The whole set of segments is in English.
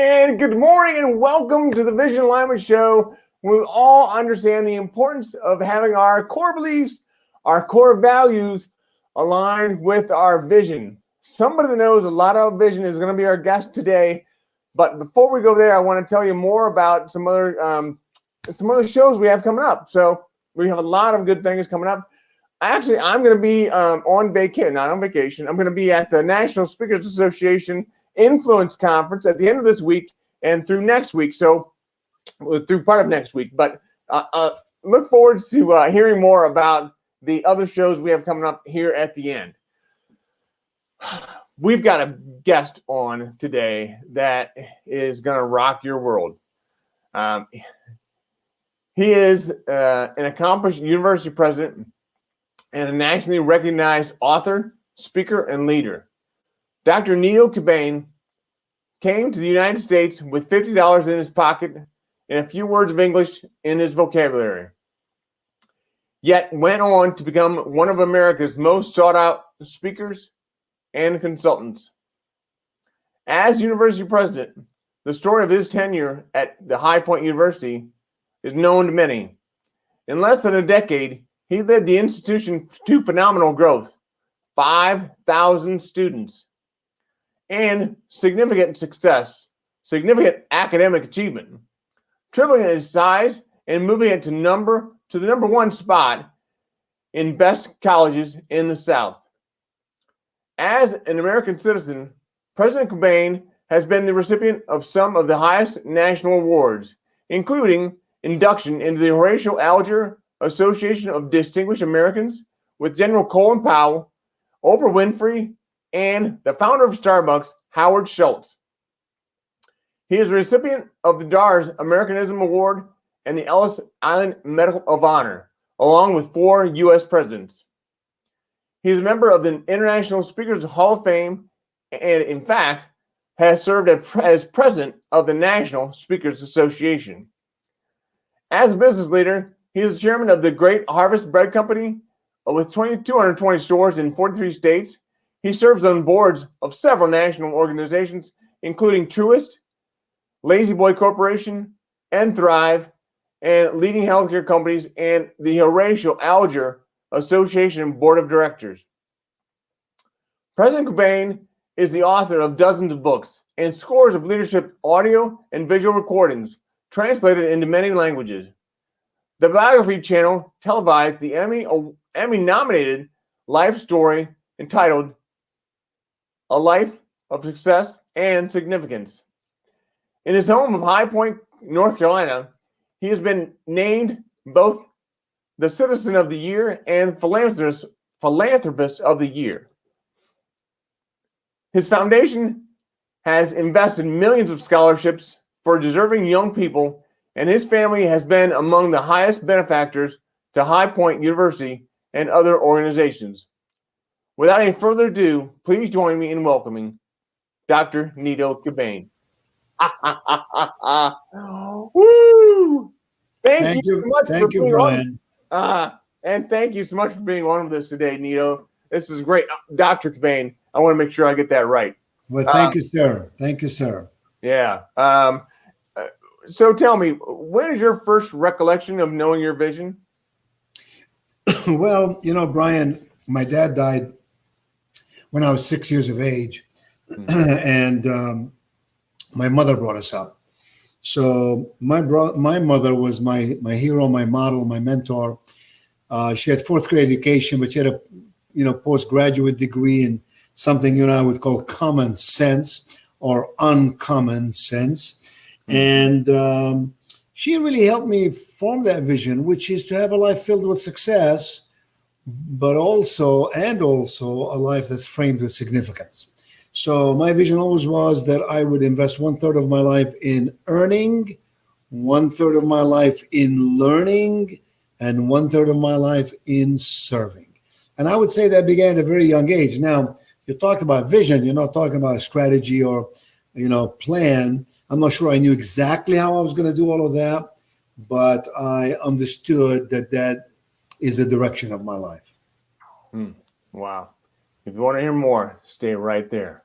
And good morning and welcome to the Vision Alignment Show, where we all understand the importance of having our core beliefs, our core values aligned with our vision. Somebody that knows a lot about vision is going to be our guest today. But before we go there, I want to tell you more about some other shows we have coming up. So we have a lot of good things coming up. Actually, I'm going to be not on vacation. I'm going to be at the National Speakers Association Influence Conference at the end of this week and through next week. So through part of next week. But look forward to hearing more about the other shows we have coming up here at the end. We've got a guest on today that is going to rock your world. He is an accomplished university president and a nationally recognized author, speaker, and leader. Dr. Nido Qubein came to the United States with $50 in his pocket and a few words of English in his vocabulary, yet went on to become one of America's most sought-out speakers and consultants. As university president, the story of his tenure at the High Point University is known to many. In less than a decade, he led the institution to phenomenal growth, 5,000 students, and significant success, significant academic achievement, tripling its size and moving it to the number one spot in best colleges in the South. As an American citizen, President Qubein has been the recipient of some of the highest national awards, including induction into the Horatio Alger Association of Distinguished Americans with General Colin Powell, Oprah Winfrey, and the founder of Starbucks, Howard Schultz. He is a recipient of the DARS Americanism Award and the Ellis Island Medal of Honor, along with 4 U.S. presidents. He is a member of the International Speakers Hall of Fame and, in fact, has served as president of the National Speakers Association. As a business leader, he is chairman of the Great Harvest Bread Company with 220 stores in 43 states. He serves on boards of several national organizations, including Truist, Lazy Boy Corporation, and Thrive, and leading healthcare companies, and the Horatio Alger Association Board of Directors. President Qubein is the author of dozens of books and scores of leadership audio and visual recordings translated into many languages. The biography channel televised the Emmy-nominated life story entitled A Life of Success and Significance. In his home of High Point, North Carolina, he has been named both the Citizen of the Year and Philanthropist of the Year. His foundation has invested millions of scholarships for deserving young people, and his family has been among the highest benefactors to High Point University and other organizations. Without any further ado, please join me in welcoming Dr. Nido Qubein. Woo! Thank you so much. Thank you, Bryan. And thank you so much for being on with us today, Nido. This is great. Dr. Qubein, I want to make sure I get that right. Well, thank you, sir. Thank you, sir. Yeah. So tell me, when is your first recollection of knowing your vision? Well, Bryan, my dad died when I was 6 years of age, and my mother brought us up. So my mother was my hero, my model, my mentor. She had 4th grade education, but she had a postgraduate degree in something I would call common sense or uncommon sense. And she really helped me form that vision, which is to have a life filled with success, but also a life that's framed with significance. So my vision always was that I would invest 1/3 of my life in earning, 1/3 of my life in learning, and 1/3 of my life in serving. And I would say that began at a very young age. Now, you talked about vision, you're not talking about a strategy or, plan. I'm not sure I knew exactly how I was going to do all of that, but I understood that is the direction of my life. Wow. If you want to hear more, stay right there.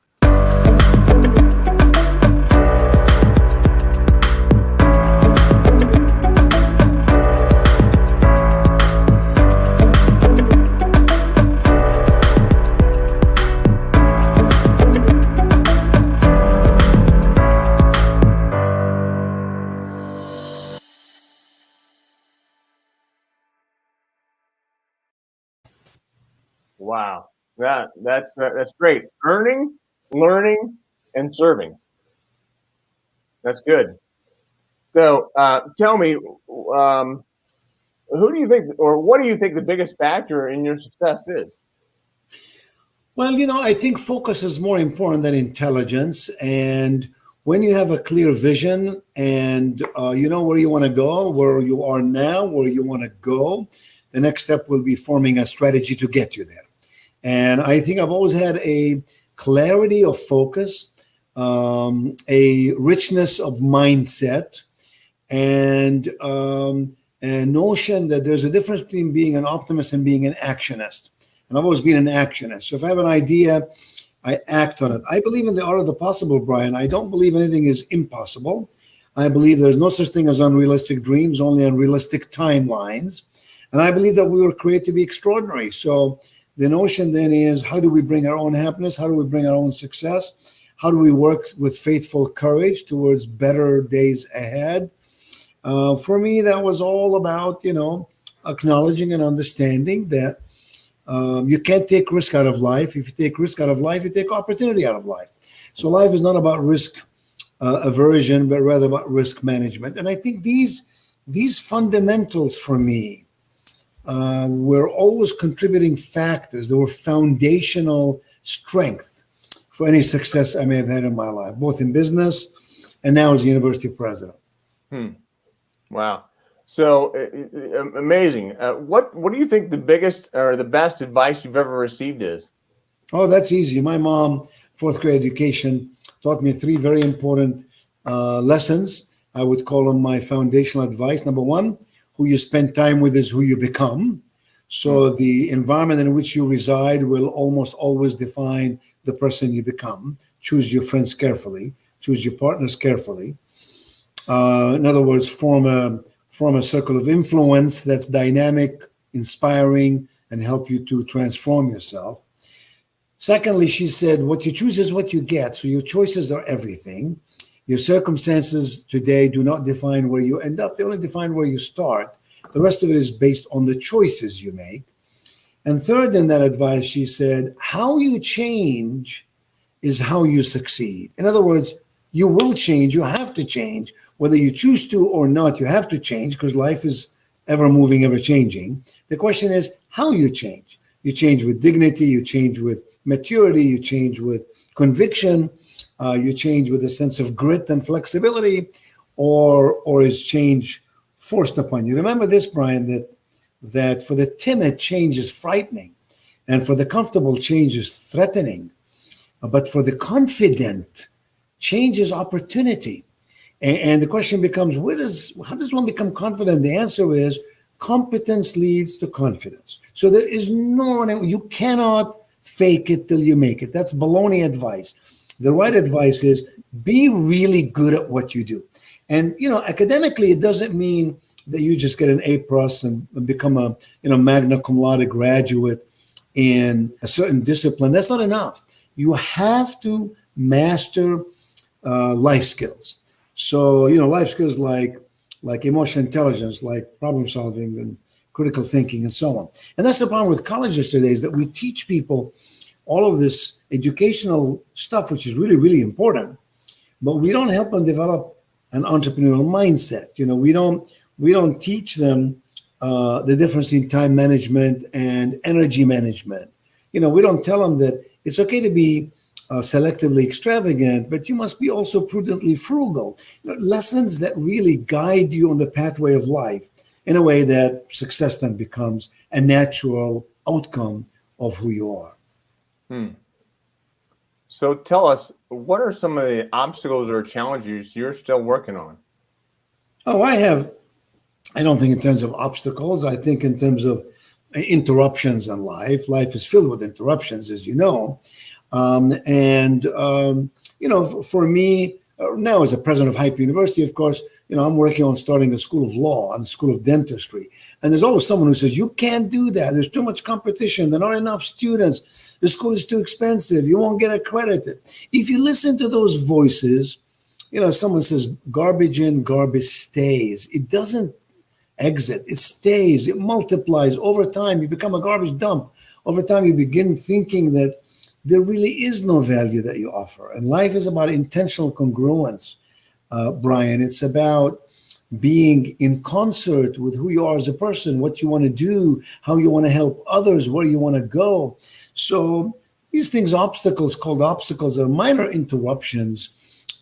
Wow. That's great. Earning, learning, and serving. That's good. So tell me, who do you think, or what do you think the biggest factor in your success is? Well, I think focus is more important than intelligence. And when you have a clear vision and you know where you want to go, where you are now, where you want to go, the next step will be forming a strategy to get you there. And I think I've always had a clarity of focus, a richness of mindset, and a notion that there's a difference between being an optimist and being an actionist. And I've always been an actionist. So if I have an idea, I act on it. I believe in the art of the possible, Bryan. I don't believe anything is impossible. I believe there's no such thing as unrealistic dreams, only unrealistic timelines. And I believe that we were created to be extraordinary. So the notion then is, how do we bring our own happiness? How do we bring our own success? How do we work with faithful courage towards better days ahead? For me, that was all about, acknowledging and understanding that you can't take risk out of life. If you take risk out of life, you take opportunity out of life. So life is not about risk aversion, but rather about risk management. And I think these fundamentals for me were always contributing factors. They were foundational strength for any success I may have had in my life, both in business and now as a university president. Wow. So amazing. What do you think the biggest or the best advice you've ever received is? Oh, that's easy. My mom, fourth grade education, taught me three very important lessons. I would call them my foundational advice. Number one, who you spend time with is who you become. So the environment in which you reside will almost always define the person you become. Choose your friends carefully. Choose your partners carefully. In other words, form a circle of influence that's dynamic, inspiring, and help you to transform yourself. Secondly, she said, what you choose is what you get. So your choices are everything. Your circumstances today do not define where you end up. They only define where you start. The rest of it is based on the choices you make. And third, in that advice, she said, how you change is how you succeed. In other words, you will change. You have to change. Whether you choose to or not, you have to change because life is ever moving, ever changing. The question is how you change. You change with dignity. You change with maturity. You change with conviction. You change with a sense of grit and flexibility, or is change forced upon you? Remember this, Bryan, that for the timid, change is frightening, and for the comfortable, change is threatening. But for the confident, change is opportunity. And the question becomes, how does one become confident? The answer is competence leads to confidence. So there is you cannot fake it till you make it. That's baloney advice. The right advice is be really good at what you do. And, academically, it doesn't mean that you just get an A+ and become a, magna cum laude graduate in a certain discipline. That's not enough. You have to master life skills. So, life skills like emotional intelligence, like problem solving and critical thinking and so on. And that's the problem with colleges today, is that we teach people all of this educational stuff, which is really, really important, but we don't help them develop an entrepreneurial mindset. We don't teach them the difference in time management and energy management. We don't tell them that it's okay to be selectively extravagant, but you must be also prudently frugal. Lessons that really guide you on the pathway of life in a way that success then becomes a natural outcome of who you are. So tell us, what are some of the obstacles or challenges you're still working on? Oh, I don't think in terms of obstacles. I think in terms of interruptions in life. Life is filled with interruptions, as you know. For me, now as a president of Hype University, of course, I'm working on starting a school of law and a school of dentistry. And there's always someone who says, you can't do that. There's too much competition. There aren't enough students. The school is too expensive. You won't get accredited. If you listen to those voices, someone says, garbage in, garbage stays. It doesn't exit. It stays. It multiplies over time. You become a garbage dump. over time you begin thinking that there really is no value that you offer. And life is about intentional congruence, Bryan. It's about being in concert with who you are as a person, what you want to do, how you want to help others, where you want to go. So these things, called obstacles, are minor interruptions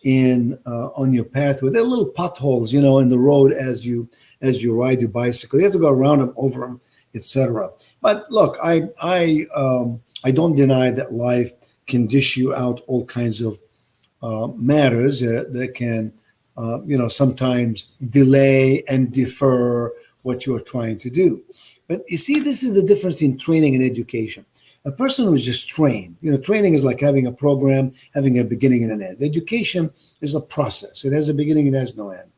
in on your pathway. They're little potholes, in the road as you ride your bicycle. You have to go around them, over them, etc. But look, I don't deny that life can dish you out all kinds of matters that can sometimes delay and defer what you're trying to do. But you see, this is the difference in training and education. A person who's just trained, training is like having a program, having a beginning and an end. Education is a process. It has a beginning and has no end.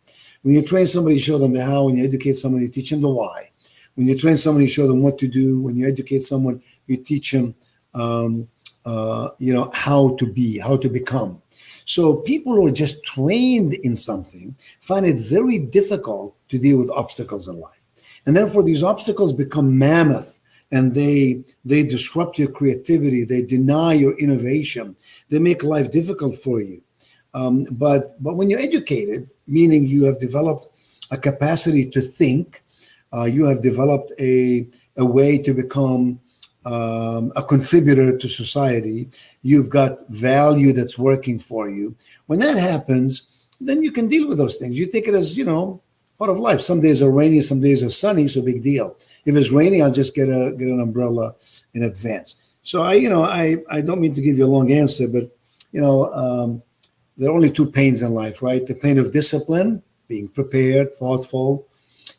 When you train somebody, you show them the how. When you educate someone, you teach them the why. When you train somebody, you show them what to do. When you educate someone, you teach them, how to be, how to become. So people who are just trained in something find it very difficult to deal with obstacles in life. And therefore, these obstacles become mammoth, and they disrupt your creativity. They deny your innovation. They make life difficult for you. But when you're educated, meaning you have developed a capacity to think, you have developed a way to become a contributor to society, you've got value that's working for you. When that happens, then you can deal with those things. You take it as, part of life. Some days are rainy, some days are sunny, so big deal. If it's raining, I'll just get an umbrella in advance. So I don't mean to give you a long answer, but there are only two pains in life, right? The pain of discipline, being prepared, thoughtful,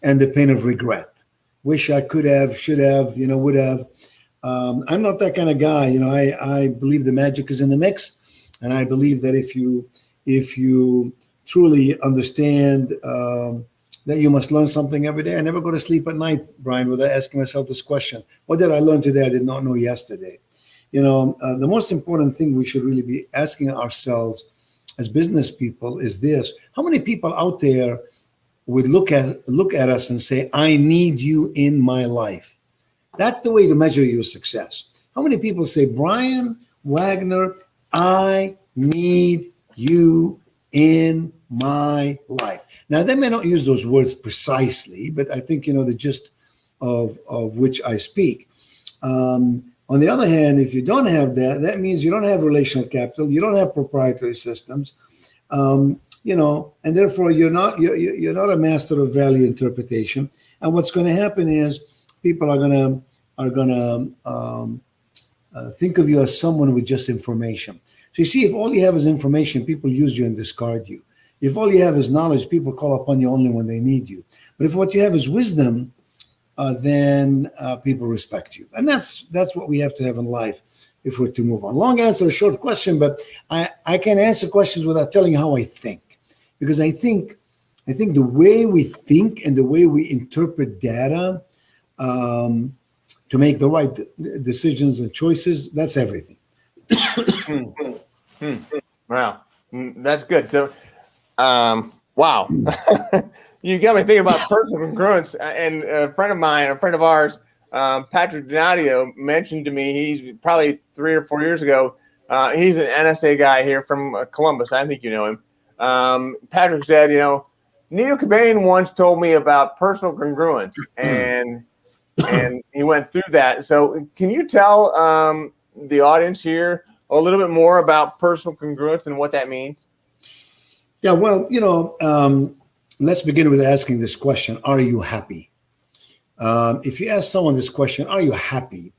and the pain of regret. Wish I could have, should have, would have. I'm not that kind of guy. I believe the magic is in the mix, and I believe that if you truly understand that you must learn something every day. I never go to sleep at night, Bryan, without asking myself this question: what did I learn today I did not know yesterday? The most important thing we should really be asking ourselves as business people is this: how many people out there would look at us and say, "I need you in my life"? That's the way to measure your success. How many people say, "Bryan Wagner, I need you in my life"? Now, they may not use those words precisely, but I think the gist of which I speak. On the other hand, if you don't have that, that means you don't have relational capital, you don't have proprietary systems, and therefore you're not a master of value interpretation. And what's going to happen is people are going to think of you as someone with just information. So you see, if all you have is information, people use you and discard you. If all you have is knowledge, people call upon you only when they need you. But if what you have is wisdom, then people respect you. And that's what we have to have in life if we're to move on. Long answer, short question, but I can answer questions without telling you how I think. Because I think the way we think and the way we interpret data to make the right decisions and choices, that's everything. Wow, that's good. So, wow, you got me thinking about personal congruence. And a friend of ours, Patrick Donadio, mentioned to me, he's probably 3 or 4 years ago. He's an NSA guy here from Columbus. I think you know him. Patrick said, Nido Qubein once told me about personal congruence, and he went through that. So can you tell the audience here a little bit more about personal congruence and what that means? Yeah, well, let's begin with asking this question: are you happy? If you ask someone this question, are you happy?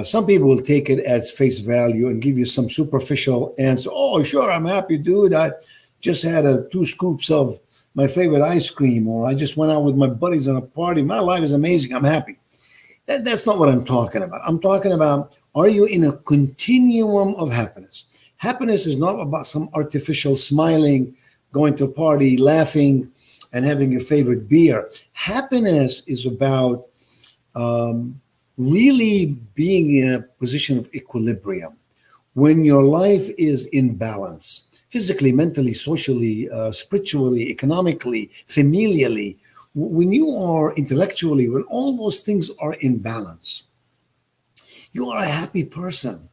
Some people will take it as face value and give you some superficial answer. Oh, sure, I'm happy, dude. I just had 2 scoops of my favorite ice cream, or I just went out with my buddies on a party. My life is amazing. I'm happy. That's not what I'm talking about. I'm talking about, are you in a continuum of happiness? Happiness is not about some artificial smiling, going to a party, laughing, and having your favorite beer. Happiness is about really being in a position of equilibrium, when your life is in balance, physically, mentally, socially, spiritually, economically, familially. When you are intellectually, when all those things are in balance, you are a happy person.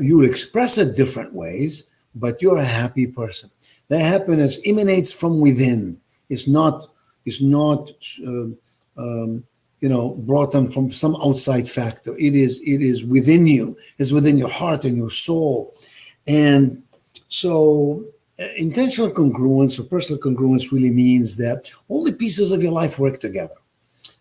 You will express it different ways, but you're a happy person. That happiness emanates from within. It's not. It's not. Brought on from some outside factor. It is within you. It's within your heart and your soul. And so intentional congruence or personal congruence really means that all the pieces of your life work together.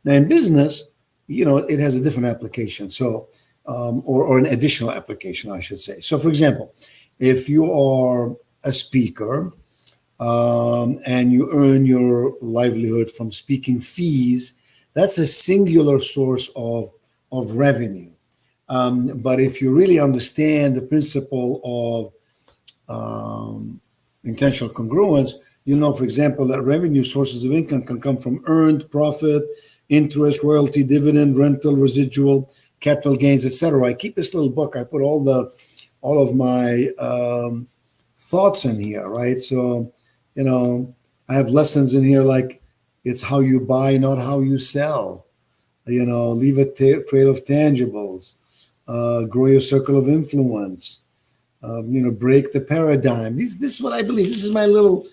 Now in business, it has a different application. So, or an additional application, I should say. So for example, if you are a speaker and you earn your livelihood from speaking fees, that's a singular source of revenue. But if you really understand the principle of intentional congruence, for example, that revenue sources of income can come from earned profit, interest, royalty, dividend, rental, residual, capital gains, etc. I keep this little book. I put all of my thoughts in here, right? So, I have lessons in here like, it's how you buy, not how you sell. Leave a trail of tangibles. Grow your circle of influence. Break the paradigm. This is what I believe. This is my little,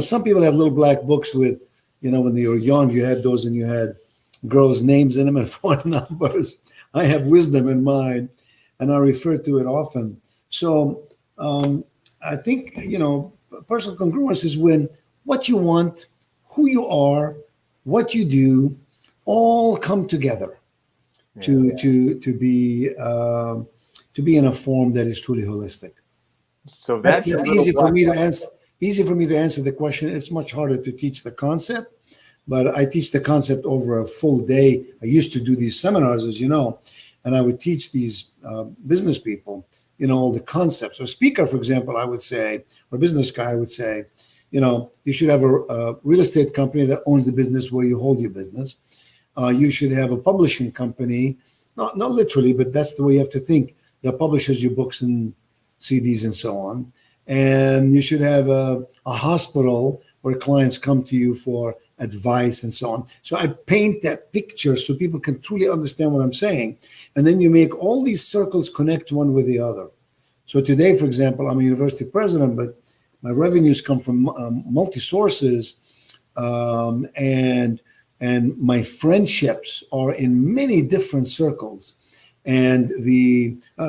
some people have little black books with, when they were young, you had those and you had girls' names in them and phone numbers. I have wisdom in mine and I refer to it often. So I think, personal congruence is when what you want, who you are, what you do, all come together to be in a form that is truly holistic. So that's easy for me to answer. Easy for me to answer the question. It's much harder to teach the concept, but I teach the concept over a full day. I used to do these seminars, as you know, and I would teach these business people, all the concepts. So a speaker, for example, I would say, or a business guy, I would say, you should have a real estate company that owns the business where you hold your business. You should have a publishing company, not literally, but that's the way you have to think, that publishes your books and CDs and so on. And you should have a hospital where clients come to you for advice and so on. So I paint that picture so people can truly understand what I'm saying. And then you make all these circles connect one with the other. So today, for example, I'm a university president, but my revenues come from multi-sources, and my friendships are in many different circles. And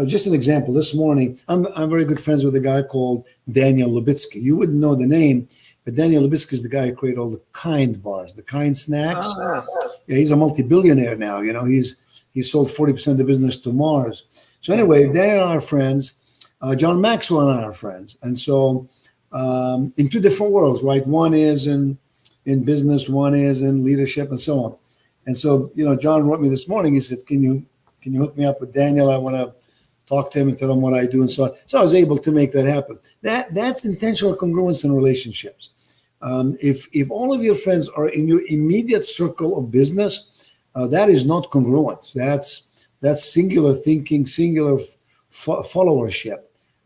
just an example, this morning, I'm very good friends with a guy called Daniel Lubitsky. You wouldn't know the name, but Daniel Lubitsky is the guy who created all the Kind bars, the Kind snacks. Yeah, he's a multi-billionaire now. He's sold 40% of the business to Mars. So anyway, Daniel and I are friends. John Maxwell and I are friends. And so in two different worlds, right? One is in business, one is in leadership and so on. And so, John wrote me this morning. He said, can you hook me up with Daniel? I want to talk to him and tell him what I do and so on. So I was able to make that happen. That's intentional congruence in relationships. If all of your friends are in your immediate circle of business, that is not congruence. That's singular thinking, singular followership.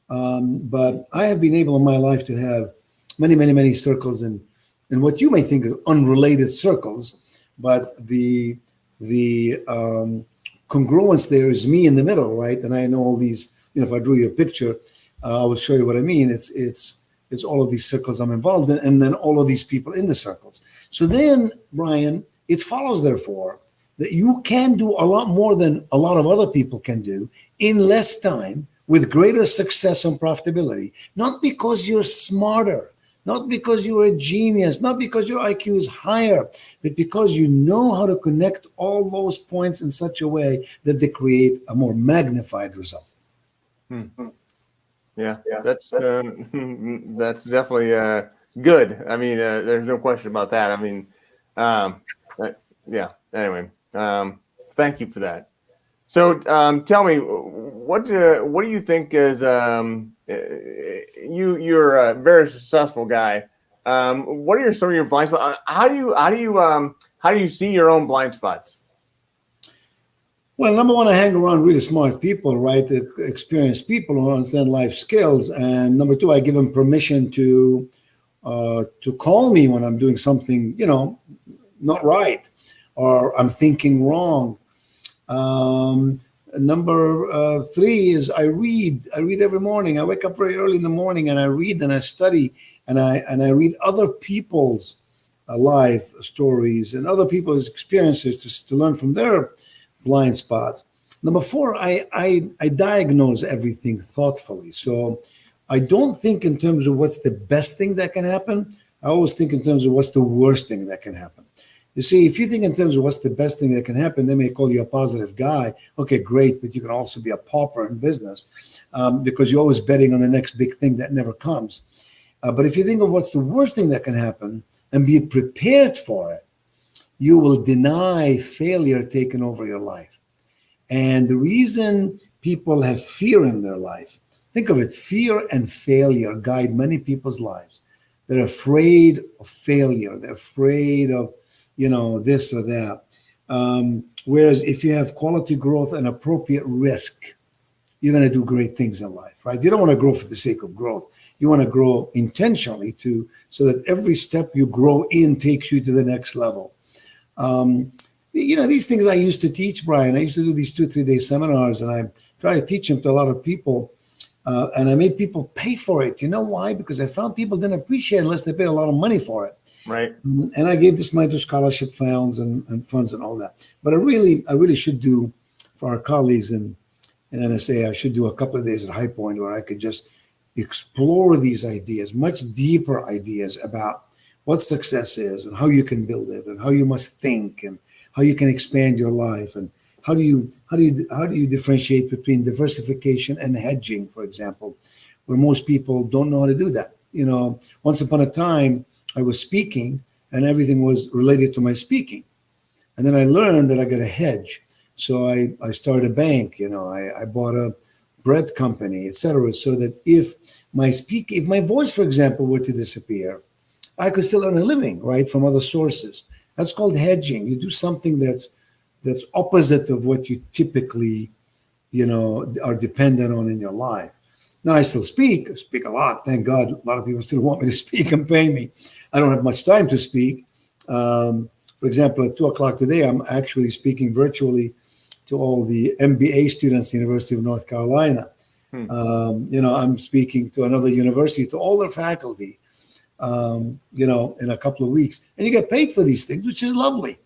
But I have been able in my life to have many, many, many circles in what you may think of unrelated circles, but the congruence there is me in the middle, right? And I know all these, if I drew you a picture, I will show you what I mean. It's all of these circles I'm involved in, and then all of these people in the circles. So then, Bryan, it follows, therefore, that you can do a lot more than a lot of other people can do in less time with greater success and profitability, not because you're smarter, not because you're a genius, not because your IQ is higher, but because you know how to connect all those points in such a way that they create a more magnified result. Yeah, that's definitely good. I mean, there's no question about that. I mean, yeah. Anyway, thank you for that. So, tell me, what do you think is you're a very successful guy. What are some of your blind spots? How do you see your own blind spots? Well, number one, I hang around really smart people, right? Experienced people who understand life skills. And number two, I give them permission to call me when I'm doing something, not right, or I'm thinking wrong. Number three is I read. I read every morning. I wake up very early in the morning and I read and I study and I read other people's life stories and other people's experiences to learn from their blind spots. Number four, I diagnose everything thoughtfully. So I don't think in terms of what's the best thing that can happen. I always think in terms of what's the worst thing that can happen. You see, if you think in terms of what's the best thing that can happen, they may call you a positive guy. Okay, great, but you can also be a pauper in business because you're always betting on the next big thing that never comes. But if you think of what's the worst thing that can happen and be prepared for it, you will deny failure taking over your life. And the reason people have fear in their life, think of it, fear and failure guide many people's lives. They're afraid of failure. They're afraid of this or that. Whereas if you have quality growth and appropriate risk, you're going to do great things in life, right? You don't want to grow for the sake of growth. You want to grow intentionally so that every step you grow in takes you to the next level. These things I used to teach, Bryan. I used to do these 2-3 day seminars and I try to teach them to a lot of people. And I made people pay for it. You know why? Because I found people didn't appreciate it unless they paid a lot of money for it. Right. And I gave this money to scholarship funds and funds and all that. But I really should do for our colleagues in NSA, I should do a couple of days at High Point where I could just explore these ideas, much deeper ideas about what success is and how you can build it and how you must think and how you can expand your life and how do you differentiate between diversification and hedging, for example, where most people don't know how to do that. Once upon a time, I was speaking and everything was related to my speaking. And then I learned that I got a hedge. So I started a bank, I bought a bread company, etc. So that if my voice, for example, were to disappear, I could still earn a living, right, from other sources. That's called hedging. You do something that's opposite of what you typically, are dependent on in your life. Now I still speak a lot. Thank God. A lot of people still want me to speak and pay me. I don't have much time to speak. For example, at 2:00 today, I'm actually speaking virtually to all the MBA students at the University of North Carolina. I'm speaking to another university, to all their faculty, in a couple of weeks. And you get paid for these things, which is lovely.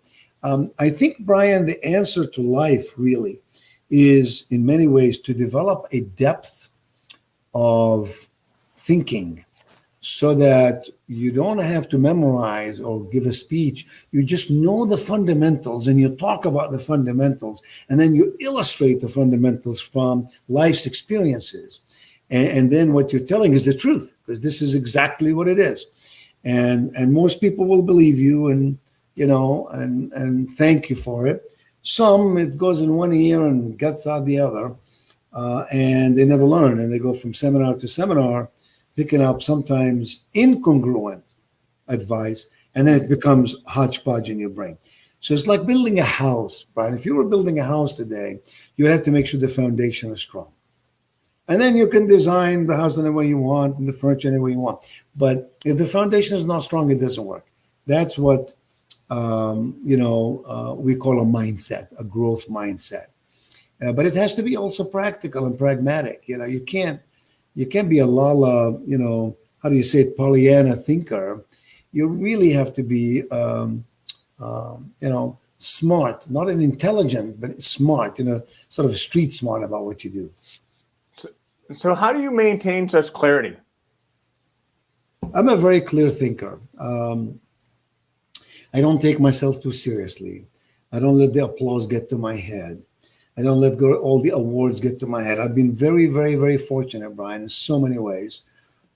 I think, Bryan, the answer to life really is in many ways to develop a depth of thinking so that you don't have to memorize or give a speech. You just know the fundamentals and you talk about the fundamentals and then you illustrate the fundamentals from life's experiences. And then what you're telling is the truth because this is exactly what it is. And most people will believe you and thank you for it. Some, it goes in one ear and gets out the other. And they never learn, and they go from seminar to seminar, picking up sometimes incongruent advice, and then it becomes hodgepodge in your brain. So it's like building a house, Bryan. If you were building a house today, you would have to make sure the foundation is strong. And then you can design the house any way you want and the furniture any way you want. But if the foundation is not strong, it doesn't work. That's what we call a mindset, a growth mindset. But it has to be also practical and pragmatic. You can't be a how do you say it, Pollyanna thinker. You really have to be, smart, not an intelligent, but smart, sort of street smart about what you do. So how do you maintain such clarity? I'm a very clear thinker. I don't take myself too seriously. I don't let the applause get to my head. I don't let all the awards get to my head. I've been very, very, very fortunate, Bryan, in so many ways.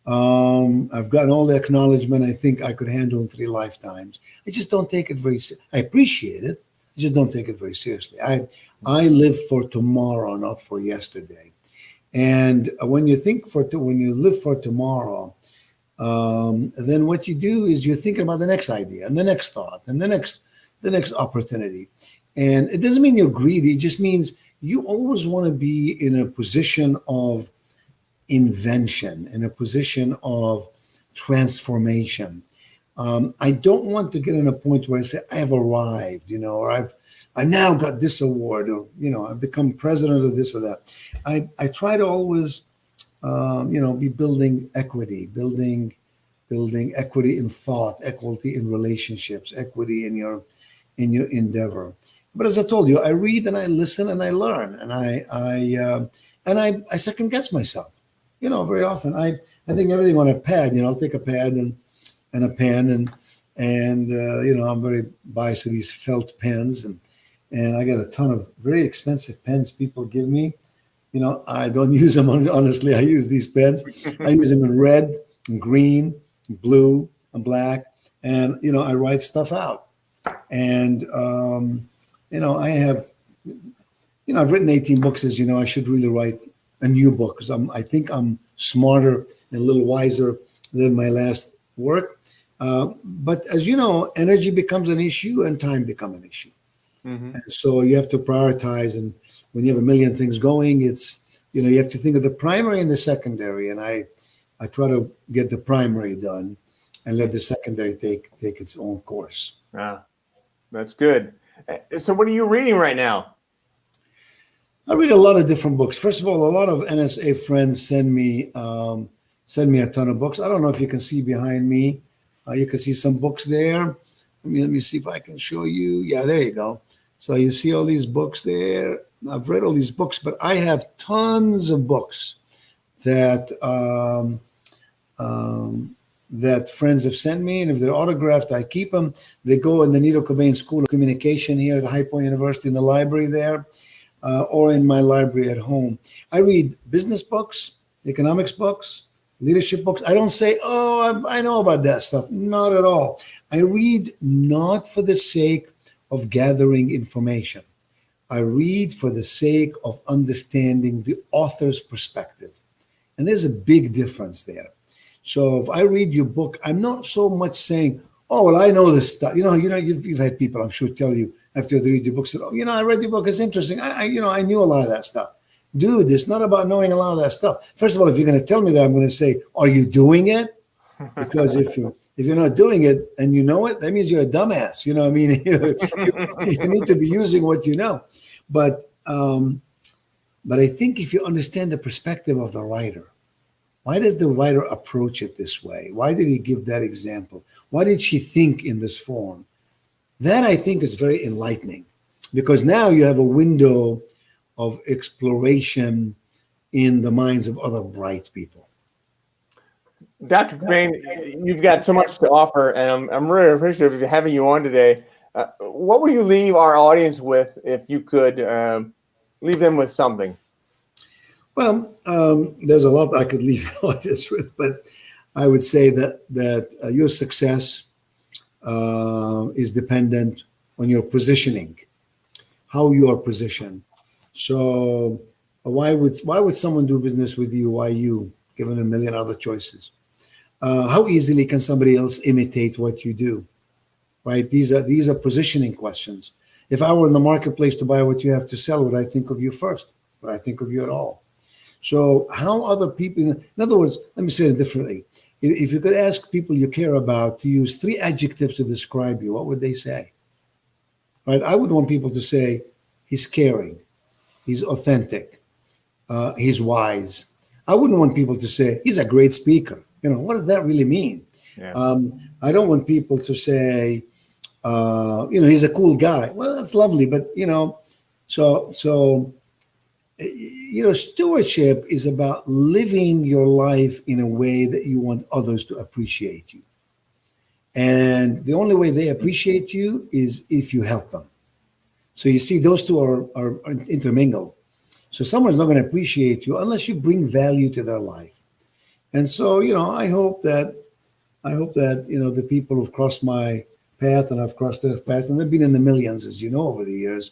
I've gotten all the acknowledgement I think I could handle in 3 lifetimes. I just don't take it very seriously. I appreciate it. I just don't take it very seriously. I live for tomorrow, not for yesterday. And when you live for tomorrow, then what you do is you're thinking about the next idea and the next thought and the next opportunity. And it doesn't mean you're greedy. It just means you always want to be in a position of invention, in a position of transformation. I don't want to get in a point where I say I have arrived, or I now got this award, or I've become president of this or that. I try to always, be building equity, building equity in thought, equity in relationships, equity in your endeavor. But as I told you, I read and I listen and I learn, and I second guess myself. Very often I think everything on a pad. I'll take a pad and a pen and I'm very biased to these felt pens, and I get a ton of very expensive pens people give me. I don't use them, honestly. I use these pens. I use them in red and green and blue and black, and I write stuff out. And I have I've written 18 books, as I should really write a new book, because I think I'm smarter and a little wiser than my last work. But as you know, energy becomes an issue and time become an issue. Mm-hmm. And so you have to prioritize. And when you have a million things going, it's, you have to think of the primary and the secondary. And I try to get the primary done and let the secondary take its own course. Ah, that's good. So what are you reading right now? I read a lot of different books. First of all, a lot of NSA friends send me a ton of books. I don't know if you can see behind me. You can see some books there. Let me see if I can show you. Yeah, there you go. So you see all these books there. I've read all these books, but I have tons of books that that friends have sent me, and if they're autographed, I keep them. They go in the Nido Qubein School of Communication here at High Point University in the library there, or in my library at home. I read business books, economics books, leadership books. I don't say, oh, I know about that stuff. Not at all. I read not for the sake of gathering information. I read for the sake of understanding the author's perspective. And there's a big difference there. So if I read your book, I'm not so much saying, oh, well, I know this stuff. You've had people, I'm sure, tell you after they read your book, said, oh, I read your book. It's interesting. I knew a lot of that stuff. Dude, it's not about knowing a lot of that stuff. First of all, if you're going to tell me that, I'm going to say, are you doing it? Because if you're not doing it and you know it, that means you're a dumbass. You know what I mean? You need to be using what you know. But I think if you understand the perspective of the writer, why does the writer approach it this way? Why did he give that example? Why did she think in this form? That, I think, is very enlightening, because now you have a window of exploration in the minds of other bright people. Dr. Qubein, you've got so much to offer, and I'm really appreciative of having you on today. What would you leave our audience with if you could leave them with something? Well, there's a lot I could leave the audience with, but I would say that your success is dependent on your positioning, how you are positioned. So why would someone do business with you? Why you, given a million other choices? How easily can somebody else imitate what you do? Right? These are positioning questions. If I were in the marketplace to buy what you have to sell, would I think of you first? Would I think of you at all? So how other people, in other words, let me say it differently. If you could ask people you care about to use 3 adjectives to describe you, what would they say? Right? I would want people to say, he's caring, he's authentic, he's wise. I wouldn't want people to say, he's a great speaker. What does that really mean? Yeah. I don't want people to say, he's a cool guy. Well, that's lovely, but stewardship is about living your life in a way that you want others to appreciate you. And the only way they appreciate you is if you help them. So you see, those two are intermingled. So someone's not going to appreciate you unless you bring value to their life. And so, I hope that the people who've crossed my path and I've crossed their path, and they've been in the millions, as you know, over the years,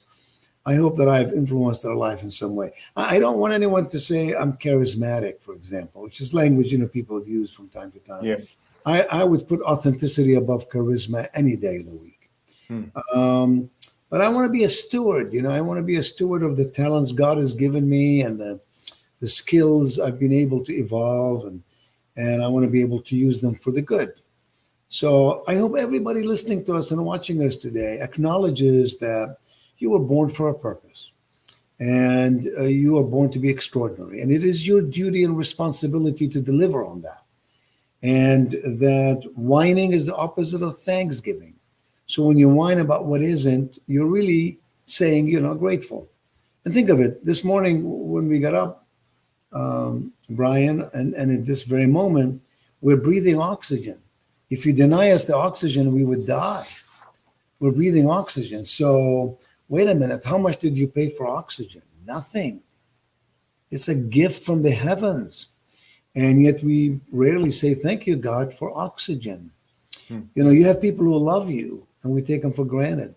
I hope that I've influenced their life in some way. I don't want anyone to say I'm charismatic, for example, which is language, people have used from time to time. Yeah. I would put authenticity above charisma any day of the week. But I want to be a steward, I want to be a steward of the talents God has given me and the skills I've been able to evolve, and I want to be able to use them for the good. So I hope everybody listening to us and watching us today acknowledges that you were born for a purpose, and you are born to be extraordinary. And it is your duty and responsibility to deliver on that. And that whining is the opposite of thanksgiving. So when you whine about what isn't, you're really saying you're not grateful. And think of it, this morning when we got up, Bryan, and at this very moment, we're breathing oxygen. If you deny us the oxygen, we would die. We're breathing oxygen. So wait a minute, how much did you pay for oxygen? Nothing. It's a gift from the heavens. And yet we rarely say, thank you, God, for oxygen. You know, you have people who love you and we take them for granted.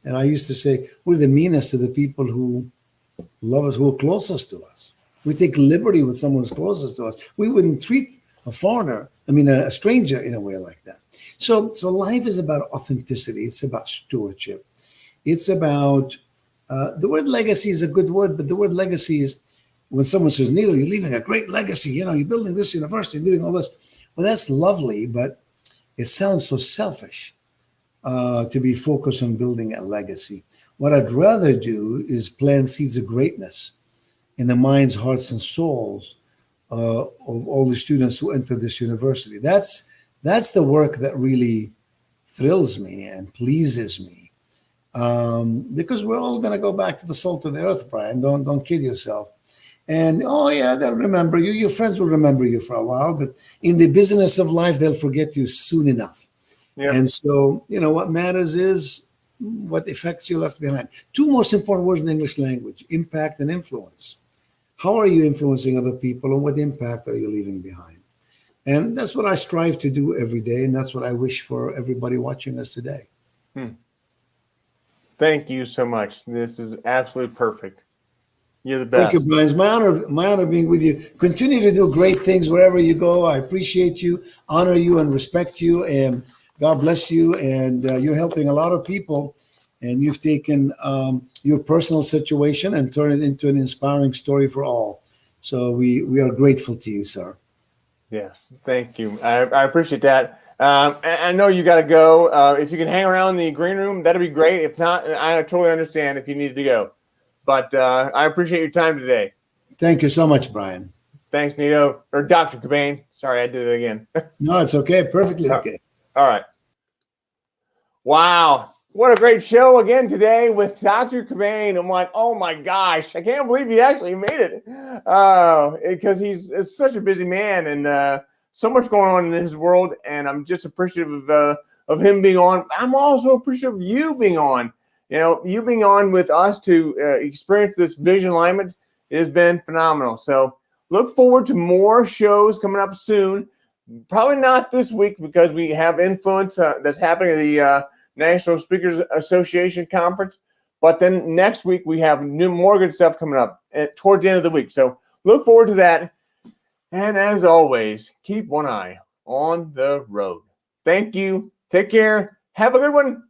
And I used to say, we're the meanest to the people who love us, who are closest to us. We take liberty with someone who's closest to us. We wouldn't treat a foreigner, a stranger in a way like that. So life is about authenticity. It's about stewardship. It's about, the word legacy is a good word, but the word legacy is, when someone says, Nido, you're leaving a great legacy, you're building this university, you're doing all this. Well, that's lovely, but it sounds so selfish to be focused on building a legacy. What I'd rather do is plant seeds of greatness in the minds, hearts, and souls of all the students who enter this university. That's the work that really thrills me and pleases me, because we're all going to go back to the salt of the earth, Bryan. Don't kid yourself. And oh yeah, they'll remember you. Your friends will remember you for a while, but in the business of life, they'll forget you soon enough. Yeah. And so, what matters is what effects you left behind. Two most important words in the English language: impact and influence. How are you influencing other people, and what impact are you leaving behind? And that's what I strive to do every day, and that's what I wish for everybody watching us today. Thank you so much. This is absolutely perfect. You're the best. Thank you, Bryan. It's my honor being with you. Continue to do great things wherever you go. I appreciate you, honor you, and respect you, and God bless you. And you're helping a lot of people, and you've taken your personal situation and turned it into an inspiring story for all. So we are grateful to you, sir. Yes, thank you. I appreciate that. I know you got to go. If you can hang around in the green room, that'd be great. If not, I totally understand if you need to go. But I appreciate your time today. Thank you so much, Bryan. Thanks, Nido, or Dr. Qubein. Sorry, I did it again. No, it's okay. Perfectly okay. All right. Wow. What a great show again today with Dr. Qubein. I'm like, oh my gosh, I can't believe he actually made it. Because he's such a busy man and so much going on in his world. And I'm just appreciative of him being on. I'm also appreciative of you being on. You being on with us to experience this vision alignment has been phenomenal. So look forward to more shows coming up soon. Probably not this week because we have influence that's happening at the National Speakers Association Conference. But then next week we have more good stuff coming up towards the end of the week. So look forward to that. And as always, keep one eye on the road. Thank you. Take care. Have a good one.